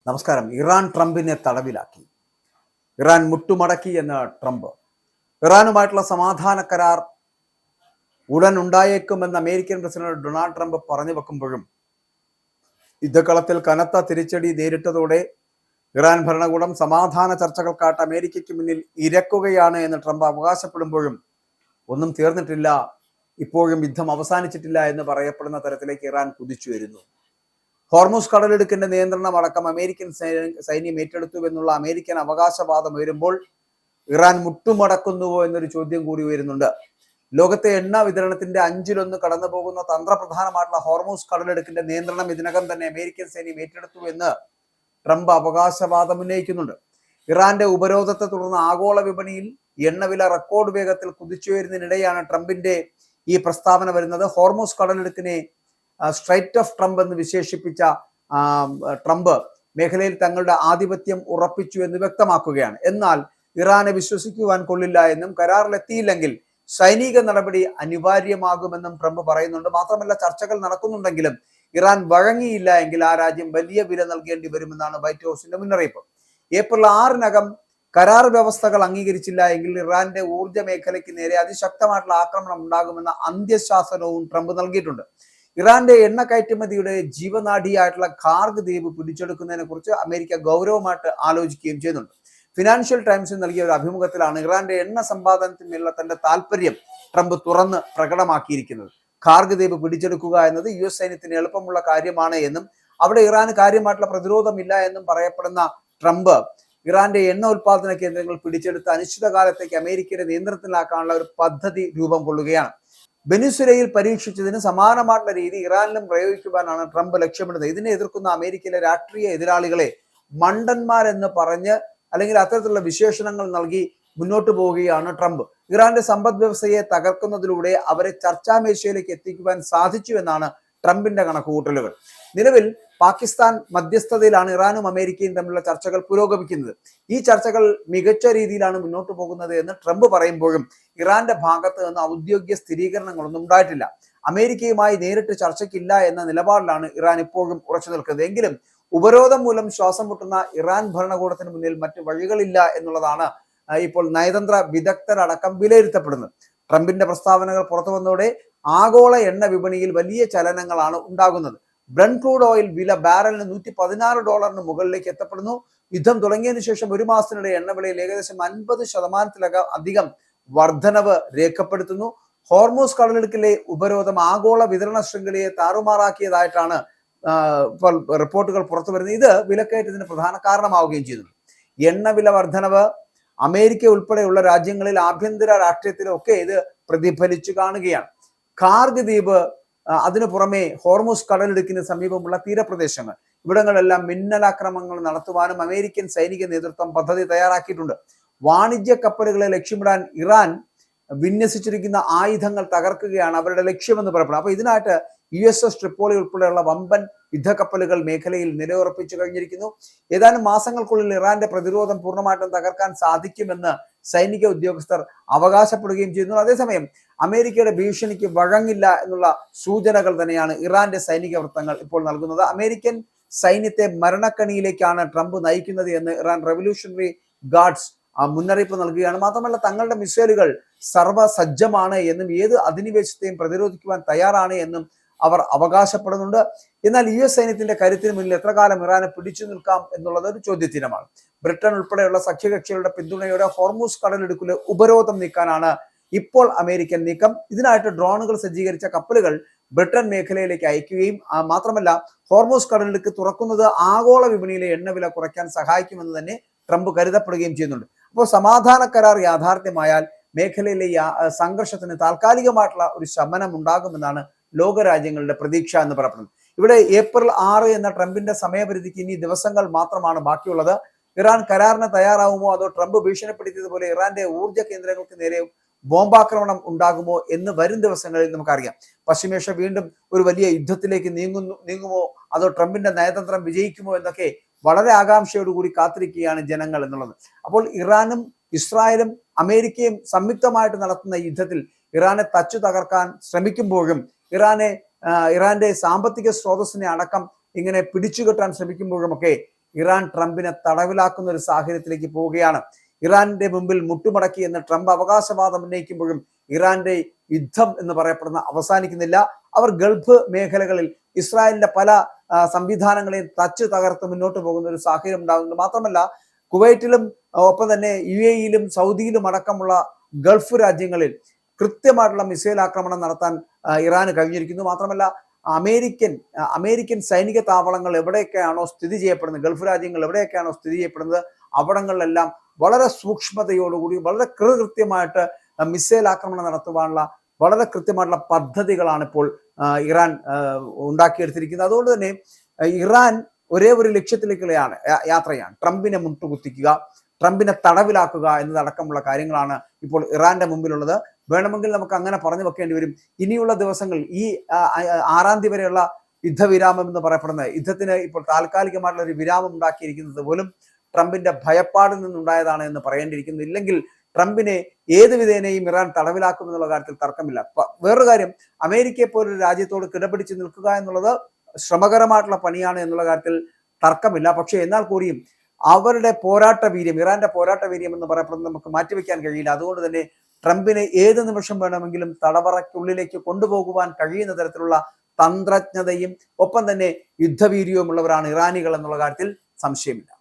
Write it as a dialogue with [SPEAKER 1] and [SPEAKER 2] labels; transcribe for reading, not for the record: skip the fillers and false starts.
[SPEAKER 1] നമസ്കാരം. ഇറാൻ ട്രംപിനെ തടവിലാക്കി. ഇറാൻ മുട്ടുമടക്കി എന്ന ട്രംപ്. ഇറാനുമായിട്ടുള്ള സമാധാന കരാർ ഉടൻ ഉണ്ടായേക്കുമെന്ന് അമേരിക്കൻ പ്രസിഡന്റ് ഡൊണാൾഡ് ട്രംപ് പറഞ്ഞു വെക്കുമ്പോഴും യുദ്ധക്കളത്തിൽ കനത്ത തിരിച്ചടി നേരിട്ടതോടെ ഇറാൻ ഭരണകൂടം സമാധാന ചർച്ചകൾക്കായിട്ട് അമേരിക്കയ്ക്ക് മുന്നിൽ ഇരക്കുകയാണ് എന്ന് ട്രംപ് അവകാശപ്പെടുമ്പോഴും ഒന്നും തീർന്നിട്ടില്ല, ഇപ്പോഴും യുദ്ധം അവസാനിച്ചിട്ടില്ല എന്ന് പറയപ്പെടുന്ന തരത്തിലേക്ക് ഇറാൻ കുതിച്ചു വരുന്നു. ഹോർമുസ് കടലിടുക്കിന്റെ നിയന്ത്രണം അടക്കം അമേരിക്കൻ സൈന്യം ഏറ്റെടുത്തു എന്നുള്ള അമേരിക്കൻ അവകാശവാദം ഉയരുമ്പോൾ ഇറാൻ മുട്ടുമടക്കുന്നുവോ എന്നൊരു ചോദ്യം കൂടി ഉയരുന്നുണ്ട്. ലോകത്തെ എണ്ണ വിതരണത്തിന്റെ 1/5 കടന്നു പോകുന്ന തന്ത്രപ്രധാനമായിട്ടുള്ള ഹോർമുസ് കടലിടുക്കിന്റെ നിയന്ത്രണം ഇതിനകം തന്നെ അമേരിക്കൻ സൈന്യം ഏറ്റെടുത്തു എന്ന് ട്രംപ് അവകാശവാദം ഉന്നയിക്കുന്നുണ്ട്. ഇറാന്റെ ഉപരോധത്തെ തുടർന്ന് ആഗോള വിപണിയിൽ എണ്ണവില റെക്കോർഡ് വേഗത്തിൽ കുതിച്ചുയരുന്നതിനിടെയാണ് ട്രംപിന്റെ ഈ പ്രസ്താവന വരുന്നത്. ഹോർമുസ് കടലിടുക്കിനെ സ്ട്രൈറ്റ് ഓഫ് ട്രംപ് എന്ന് വിശേഷിപ്പിച്ച ട്രംപ് മേഖലയിൽ തങ്ങളുടെ ആധിപത്യം ഉറപ്പിച്ചു എന്ന് വ്യക്തമാക്കുകയാണ്. എന്നാൽ ഇറാനെ വിശ്വസിക്കുവാൻ കൊള്ളില്ല എന്നും കരാറിലെത്തിയില്ലെങ്കിൽ സൈനിക നടപടി അനിവാര്യമാകുമെന്നും ട്രംപ് പറയുന്നുണ്ട്. മാത്രമല്ല, ചർച്ചകൾ നടക്കുന്നുണ്ടെങ്കിലും ഇറാൻ വഴങ്ങിയില്ല എങ്കിൽ ആ രാജ്യം വലിയ വില നൽകേണ്ടി വരുമെന്നാണ് വൈറ്റ് ഹൗസിന്റെ മുന്നറിയിപ്പ്. ഏപ്രിൽ 6 കരാർ വ്യവസ്ഥകൾ അംഗീകരിച്ചില്ല എങ്കിൽ ഇറാന്റെ ഊർജ്ജ മേഖലയ്ക്ക് നേരെ അതിശക്തമായിട്ടുള്ള ആക്രമണം ഉണ്ടാകുമെന്ന അന്ത്യശാസനവും ട്രംപ് നൽകിയിട്ടുണ്ട്. ഇറാന്റെ എണ്ണ കയറ്റുമതിയുടെ ജീവനാഡിയായിട്ടുള്ള ഖാർഗ് ദ്വീപ് പിടിച്ചെടുക്കുന്നതിനെ കുറിച്ച് അമേരിക്ക ഗൗരവമായിട്ട് ആലോചിക്കുകയും ചെയ്യുന്നുണ്ട്. ഫിനാൻഷ്യൽ ടൈംസിന് നൽകിയ ഒരു അഭിമുഖത്തിലാണ് ഇറാന്റെ എണ്ണ സമ്പാദനത്തിനുള്ള തന്റെ താല്പര്യം ട്രംപ് തുറന്ന് പ്രകടമാക്കിയിരിക്കുന്നത്. ഖാർഗ് ദ്വീപ് പിടിച്ചെടുക്കുക എന്നത് US സൈന്യത്തിന് എളുപ്പമുള്ള കാര്യമാണ് എന്നും അവിടെ ഇറാന് കാര്യമായിട്ടുള്ള പ്രതിരോധമില്ല എന്നും പറയപ്പെടുന്ന ട്രംപ് ഇറാന്റെ എണ്ണ ഉൽപാദന കേന്ദ്രങ്ങൾ പിടിച്ചെടുത്ത് അനിശ്ചിതകാലത്തേക്ക് അമേരിക്കയുടെ നിയന്ത്രണത്തിലാക്കാനുള്ള ഒരു പദ്ധതി രൂപം കൊള്ളുകയാണ്. വെനിസ്വേലയിൽ പരീക്ഷിച്ചതിന് സമാനമായിട്ടുള്ള രീതി ഇറാനിലും പ്രയോഗിക്കുവാനാണ് ട്രംപ് ലക്ഷ്യമിടുന്നത്. ഇതിനെ എതിർക്കുന്ന അമേരിക്കയിലെ രാഷ്ട്രീയ എതിരാളികളെ മണ്ടന്മാരെന്ന് പറഞ്ഞ് അല്ലെങ്കിൽ അത്തരത്തിലുള്ള വിശേഷണങ്ങൾ നൽകി മുന്നോട്ട് പോവുകയാണ് ട്രംപ്. ഇറാന്റെ സമ്പദ് വ്യവസ്ഥയെ തകർക്കുന്നതിലൂടെ അവരെ ചർച്ചാമേശയിലേക്ക് എത്തിക്കുവാൻ സാധിച്ചു എന്നാണ് ട്രംപിന്റെ കണക്കുകൂട്ടലുകൾ. നിലവിൽ പാകിസ്ഥാൻ മധ്യസ്ഥതയിലാണ് ഇറാനും അമേരിക്കയും തമ്മിലുള്ള ചർച്ചകൾ പുരോഗമിക്കുന്നത്. ഈ ചർച്ചകൾ മികച്ച രീതിയിലാണ് മുന്നോട്ട് പോകുന്നത് എന്ന് ട്രംപ് പറയുമ്പോഴും ഇറാന്റെ ഭാഗത്ത് നിന്ന് ഔദ്യോഗിക സ്ഥിരീകരണങ്ങളൊന്നും ഉണ്ടായിട്ടില്ല. അമേരിക്കയുമായി നേരിട്ട് ചർച്ചയ്ക്കില്ല എന്ന നിലപാടിലാണ് ഇറാൻ ഇപ്പോഴും ഉറച്ചു നിൽക്കുന്നത്. എങ്കിലും ഉപരോധം മൂലം ശ്വാസം മുട്ടുന്ന ഇറാൻ ഭരണകൂടത്തിന് മുന്നിൽ മറ്റു വഴികളില്ല എന്നുള്ളതാണ് ഇപ്പോൾ നയതന്ത്ര വിദഗ്ധരടക്കം വിലയിരുത്തപ്പെടുന്നത്. ട്രംപിന്റെ പ്രസ്താവനകൾ പുറത്തു വന്നതോടെ ആഗോള എണ്ണ വിപണിയിൽ വലിയ ചലനങ്ങളാണ് ഉണ്ടാകുന്നത്. ബ്രന്റ് ക്രൂഡ് ഓയിൽ വില ബാരലിന് $116 മുകളിലേക്ക് എത്തപ്പെടുന്നു. യുദ്ധം തുടങ്ങിയതിനു ശേഷം ഒരു മാസത്തിനിടെ എണ്ണവിലയിൽ ഏകദേശം 50% അധികം വർധനവ് രേഖപ്പെടുത്തുന്നു. ഹോർമുസ് കടലിടുക്കിലെ ഉപരോധം ആഗോള വിതരണ ശൃംഖലയെ താറുമാറാക്കിയതായിട്ടാണ് ഇപ്പോൾ റിപ്പോർട്ടുകൾ പുറത്തു വരുന്നത്. ഇത് വിലക്കയറ്റത്തിന് പ്രധാന കാരണമാവുകയും ചെയ്യുന്നു. എണ്ണവില വർധനവ് അമേരിക്ക ഉൾപ്പെടെയുള്ള രാജ്യങ്ങളിൽ ആഭ്യന്തര രാഷ്ട്രീയത്തിലൊക്കെ ഇത് പ്രതിഫലിച്ചു കാണുകയാണ്. ഖാർഗ് ദ്വീപ്, അതിനു പുറമെ ഹോർമുസ് കടലിടുക്കിന് സമീപമുള്ള തീരപ്രദേശങ്ങൾ, ഇവിടങ്ങളെല്ലാം മിന്നലാക്രമണങ്ങൾ നടത്തുവാനും അമേരിക്കൻ സൈനിക നേതൃത്വം പദ്ധതി തയ്യാറാക്കിയിട്ടുണ്ട്. വാണിജ്യ കപ്പലുകളെ ലക്ഷ്യമിടാൻ ഇറാൻ വിന്യസിച്ചിരിക്കുന്ന ആയുധങ്ങൾ തകർക്കുകയാണ് അവരുടെ ലക്ഷ്യമെന്ന് പറയപ്പെടുന്നത്. അപ്പൊ ഇതിനായിട്ട് USS ട്രിപ്പോളി ഉൾപ്പെടെയുള്ള വമ്പൻ യുദ്ധക്കപ്പലുകൾ മേഖലയിൽ നിലയുറപ്പിച്ചു കഴിഞ്ഞിരിക്കുന്നു. ഏതാനും മാസങ്ങൾക്കുള്ളിൽ ഇറാന്റെ പ്രതിരോധം പൂർണ്ണമായിട്ടും തകർക്കാൻ സാധിക്കുമെന്ന് സൈനിക ഉദ്യോഗസ്ഥർ അവകാശപ്പെടുകയും ചെയ്യുന്നു. അതേസമയം അമേരിക്കയുടെ ഭീഷണിക്ക് വഴങ്ങില്ല എന്നുള്ള സൂചനകൾ തന്നെയാണ് ഇറാന്റെ സൈനിക വൃത്തങ്ങൾ ഇപ്പോൾ നൽകുന്നത്. അമേരിക്കൻ സൈന്യത്തെ മരണക്കണിയിലേക്കാണ് ട്രംപ് നയിക്കുന്നത് എന്ന് ഇറാൻ റവല്യൂഷണറി ഗാർഡ്സ് മുന്നറിയിപ്പ് നൽകുകയാണ്. മാത്രമല്ല, തങ്ങളുടെ മിസൈലുകൾ സർവ്വസജ്ജമാണ് എന്നും ഏത് അധിനിവേശത്തെയും പ്രതിരോധിക്കുവാൻ തയ്യാറാണ് എന്നും അവർ അവകാശപ്പെടുന്നുണ്ട്. എന്നാൽ US സൈന്യത്തിന്റെ കരുത്തിന് മുന്നിൽ എത്ര കാലം ഇറാനെ പിടിച്ചു നിൽക്കാം എന്നുള്ളത് ഒരു ചോദ്യചിഹ്നമാണ്. ബ്രിട്ടൻ ഉൾപ്പെടെയുള്ള സഖ്യകക്ഷികളുടെ പിന്തുണയോടെ ഹോർമുസ് കടലിടുക്കിലെ ഉപരോധം നീക്കാനാണ് ഇപ്പോൾ അമേരിക്കൻ നീക്കം. ഇതിനായിട്ട് ഡ്രോണുകൾ സജ്ജീകരിച്ച കപ്പലുകൾ ബ്രിട്ടൻ മേഖലയിലേക്ക് അയക്കുകയും മാത്രമല്ല, ഹോർമുസ് കടലിടുക്ക് തുറക്കുന്നത് ആഗോള വിപണിയിലെ എണ്ണവില കുറയ്ക്കാൻ സഹായിക്കുമെന്ന് തന്നെ ട്രംപ് കരുതപ്പെടുകയും ചെയ്യുന്നുണ്ട്. അപ്പോൾ സമാധാന കരാർ യാഥാർത്ഥ്യമായാൽ മേഖലയിലെ സംഘർഷത്തിന് താൽക്കാലികമായിട്ടുള്ള ഒരു ശമനം ഉണ്ടാകുമെന്നാണ് ലോകരാജ്യങ്ങളുടെ പ്രതീക്ഷ എന്ന് പറയപ്പെടുന്നത്. ഇവിടെ ഏപ്രിൽ 6 എന്ന ട്രംപിന്റെ സമയപരിധിക്ക് ഇനി ദിവസങ്ങൾ മാത്രമാണ് ബാക്കിയുള്ളത്. ഇറാൻ കരാറിന് തയ്യാറാവുമോ അതോ ട്രംപ് ഭീഷണിപ്പെടുത്തിയതുപോലെ ഇറാന്റെ ഊർജ്ജ കേന്ദ്രങ്ങൾക്ക് നേരെ ബോംബാക്രമണം ഉണ്ടാകുമോ എന്ന് വരും ദിവസങ്ങളിൽ നമുക്കറിയാം. പശ്ചിമേഷ്യ വീണ്ടും ഒരു വലിയ യുദ്ധത്തിലേക്ക് നീങ്ങുമോ അതോ ട്രംപിന്റെ നയതന്ത്രം വിജയിക്കുമോ എന്നൊക്കെ വളരെ ആകാംക്ഷയോടുകൂടി കാത്തിരിക്കുകയാണ് ജനങ്ങൾ എന്നുള്ളത്. അപ്പോൾ ഇറാനും ഇസ്രായേലും അമേരിക്കയും സംയുക്തമായിട്ട് നടത്തുന്ന യുദ്ധത്തിൽ ഇറാനെ തച്ചു തകർക്കാൻ ശ്രമിക്കുമ്പോഴും ഇറാന്റെ സാമ്പത്തിക സ്രോതസ്സിനെ അടക്കം ഇങ്ങനെ പിടിച്ചുകെട്ടാൻ ശ്രമിക്കുമ്പോഴുമൊക്കെ ഇറാൻ ട്രംപിനെ തടവിലാക്കുന്ന ഒരു സാഹചര്യത്തിലേക്ക് പോവുകയാണ്. ഇറാന്റെ മുമ്പിൽ മുട്ടുമടക്കി എന്ന് ട്രംപ് അവകാശവാദം ഉന്നയിക്കുമ്പോഴും ഇറാന്റെ യുദ്ധം എന്ന് പറയപ്പെടുന്ന അവസാനിക്കുന്നില്ല. അവർ ഗൾഫ് മേഖലകളിൽ ഇസ്രായേലിന്റെ പല സംവിധാനങ്ങളെയും തച്ചു തകർത്ത് മുന്നോട്ട് പോകുന്ന ഒരു സാഹചര്യം ഉണ്ടാകുന്നുണ്ട്. മാത്രമല്ല കുവൈറ്റിലും ഒപ്പം തന്നെ UAE-യിലും സൗദിയിലും അടക്കമുള്ള ഗൾഫ് രാജ്യങ്ങളിൽ കൃത്യമായിട്ടുള്ള മിസൈൽ ആക്രമണം നടത്താൻ ഇറാന് കഴിഞ്ഞിരിക്കുന്നു. മാത്രമല്ല അമേരിക്കൻ സൈനിക താവളങ്ങൾ എവിടെയൊക്കെയാണോ സ്ഥിതി ചെയ്യപ്പെടുന്നത്, ഗൾഫ് രാജ്യങ്ങൾ എവിടെയൊക്കെയാണോ സ്ഥിതി ചെയ്യപ്പെടുന്നത്, അവിടങ്ങളിലെല്ലാം വളരെ സൂക്ഷ്മതയോടുകൂടി വളരെ കൃത്യമായിട്ട് മിസൈൽ ആക്രമണം നടത്തുവാനുള്ള വളരെ കൃത്യമായിട്ടുള്ള പദ്ധതികളാണ് ഇപ്പോൾ ഇറാൻ ഉണ്ടാക്കിയെടുത്തിരിക്കുന്നത്. അതുകൊണ്ട് തന്നെ ഇറാൻ ഒരേ ഒരു ലക്ഷ്യത്തിലേക്കുള്ളയാണ് യാത്രയാണ്, ട്രംപിനെ മുട്ടുകുത്തിക്കുക, ട്രംപിനെ തടവിലാക്കുക എന്നതടക്കമുള്ള കാര്യങ്ങളാണ് ഇപ്പോൾ ഇറാന്റെ മുമ്പിലുള്ളത്. വേണമെങ്കിൽ നമുക്ക് അങ്ങനെ പറഞ്ഞു വെക്കേണ്ടി വരും. ഇനിയുള്ള ദിവസങ്ങൾ ഈ 6-ാം തീയതി വരെയുള്ള യുദ്ധവിരാമം എന്ന് പറയപ്പെടുന്നത്, യുദ്ധത്തിന് ഇപ്പോൾ താൽക്കാലികമായിട്ടുള്ള ഒരു വിരാമം ഉണ്ടാക്കിയിരിക്കുന്നത് പോലും ട്രംപിന്റെ ഭയപ്പാടിൽ നിന്നുണ്ടായതാണ് എന്ന് പറയേണ്ടിയിരിക്കുന്നു. ഇല്ലെങ്കിൽ ട്രംപിനെ ഏത് വിധേനയും ഇറാൻ തടവിലാക്കുമെന്നുള്ള കാര്യത്തിൽ തർക്കമില്ല. വേറൊരു കാര്യം, അമേരിക്കയെ പോലൊരു രാജ്യത്തോട് കിടപിടിച്ച് നിൽക്കുക എന്നുള്ളത് ശ്രമകരമായിട്ടുള്ള പണിയാണ് എന്നുള്ള കാര്യത്തിൽ തർക്കമില്ല. പക്ഷെ എന്നാൽ കൂടിയും അവരുടെ പോരാട്ട വീര്യം, ഇറാന്റെ പോരാട്ട വീര്യം എന്ന് പറയപ്പെടുന്നത് നമുക്ക് മാറ്റിവെക്കാൻ കഴിയില്ല. അതുകൊണ്ട് തന്നെ ട്രംപിനെ ഏത് നിമിഷം വേണമെങ്കിലും തടവറയ്ക്കുള്ളിലേക്ക് കൊണ്ടുപോകുവാൻ കഴിയുന്ന തരത്തിലുള്ള തന്ത്രജ്ഞതയും ഒപ്പം തന്നെ യുദ്ധവീര്യവുമുള്ളവരാണ് ഇറാനികൾ എന്നുള്ള കാര്യത്തിൽ സംശയമില്ല.